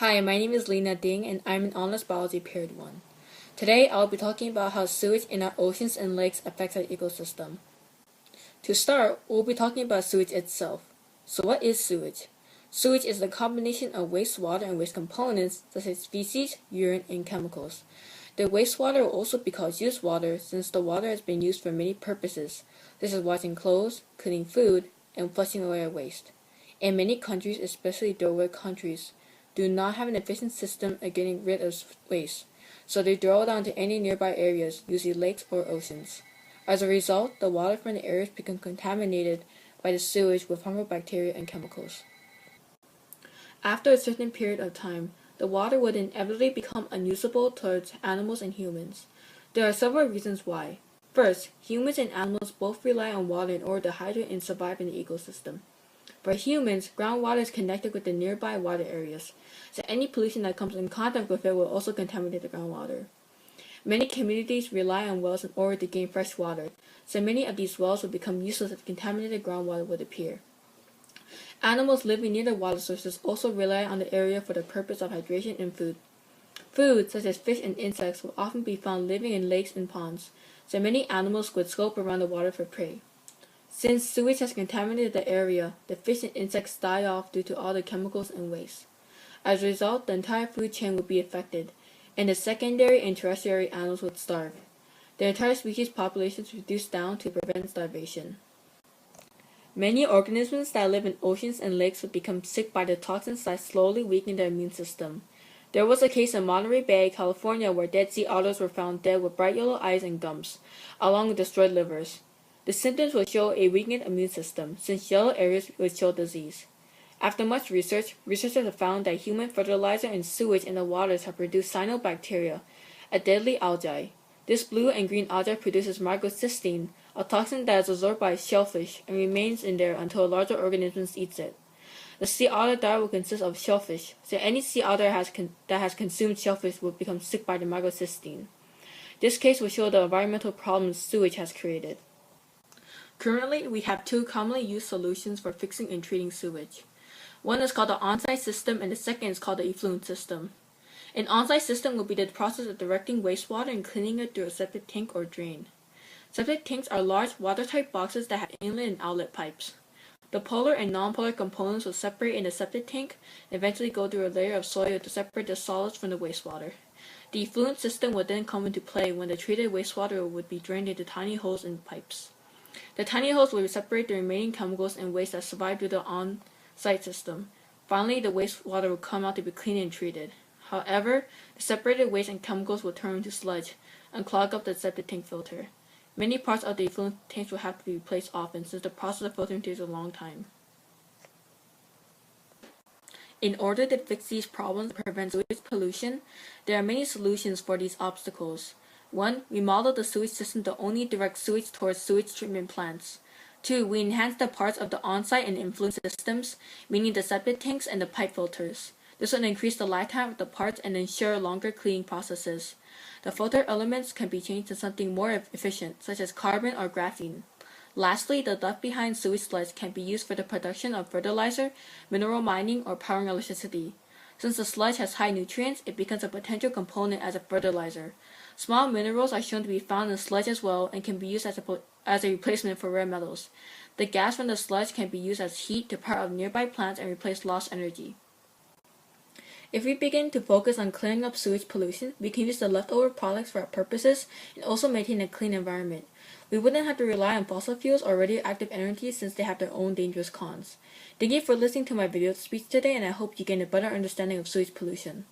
Hi, my name is Lena Ding, and I'm an Honors Biology Period 1. Today, I'll be talking about how sewage in our oceans and lakes affects our ecosystem. To start, we'll be talking about sewage itself. So what is sewage? Sewage is the combination of wastewater and waste components such as feces, urine, and chemicals. The wastewater will also be called used water since the water has been used for many purposes, such as washing clothes, cleaning food, and flushing away our waste. In many countries, especially third-world countries, do not have an efficient system of getting rid of waste, so they throw it down to any nearby areas, usually lakes or oceans. As a result, the water from the areas become contaminated by the sewage with harmful bacteria and chemicals. After a certain period of time, the water would inevitably become unusable towards animals and humans. There are several reasons why. First, humans and animals both rely on water in order to hydrate and survive in the ecosystem. For humans, groundwater is connected with the nearby water areas, so any pollution that comes in contact with it will also contaminate the groundwater. Many communities rely on wells in order to gain fresh water, so many of these wells will become useless if contaminated groundwater would appear. Animals living near the water sources also rely on the area for the purpose of hydration and food. Food, such as fish and insects, will often be found living in lakes and ponds, so many animals would scope around the water for prey. Since sewage has contaminated the area, the fish and insects die off due to all the chemicals and waste. As a result, the entire food chain would be affected, and the secondary and tertiary animals would starve. The entire species population is reduced down to prevent starvation. Many organisms that live in oceans and lakes would become sick by the toxins that slowly weaken their immune system. There was a case in Monterey Bay, California, where dead sea otters were found dead with bright yellow eyes and gums, along with destroyed livers. The symptoms would show a weakened immune system, since yellow areas would show disease. After much research, researchers have found that human fertilizer and sewage in the waters have produced cyanobacteria, a deadly algae. This blue and green algae produces microcystine, a toxin that is absorbed by shellfish and remains in there until a larger organism eats it. The sea otter diet will consist of shellfish, so any sea otter that has consumed shellfish will become sick by the microcystine. This case will show the environmental problems sewage has created. Currently, we have two commonly used solutions for fixing and treating sewage. One is called the on-site system and the second is called the effluent system. An on-site system will be the process of directing wastewater and cleaning it through a septic tank or drain. Septic tanks are large watertight boxes that have inlet and outlet pipes. The polar and non-polar components will separate in the septic tank and eventually go through a layer of soil to separate the solids from the wastewater. The effluent system would then come into play when the treated wastewater would be drained into tiny holes in pipes. The tiny holes will separate the remaining chemicals and waste that survive through the on-site system. Finally, the wastewater will come out to be cleaned and treated. However, the separated waste and chemicals will turn into sludge and clog up the septic tank filter. Many parts of the effluent tanks will have to be replaced often since the process of filtering takes a long time. In order to fix these problems and prevent sewage pollution, there are many solutions for these obstacles. 1. We model the sewage system to only direct sewage towards sewage treatment plants. 2. We enhance the parts of the on-site and effluent systems, meaning the septic tanks and the pipe filters. This will increase the lifetime of the parts and ensure longer cleaning processes. The filter elements can be changed to something more efficient, such as carbon or graphene. Lastly, the left-behind sewage sludge can be used for the production of fertilizer, mineral mining, or powering electricity. Since the sludge has high nutrients, it becomes a potential component as a fertilizer. Small minerals are shown to be found in sludge as well and can be used as a replacement for rare metals. The gas from the sludge can be used as heat to power up nearby plants and replace lost energy. If we begin to focus on clearing up sewage pollution, we can use the leftover products for our purposes and also maintain a clean environment. We wouldn't have to rely on fossil fuels or radioactive energy since they have their own dangerous cons. Thank you for listening to my video speech today, and I hope you gain a better understanding of sewage pollution.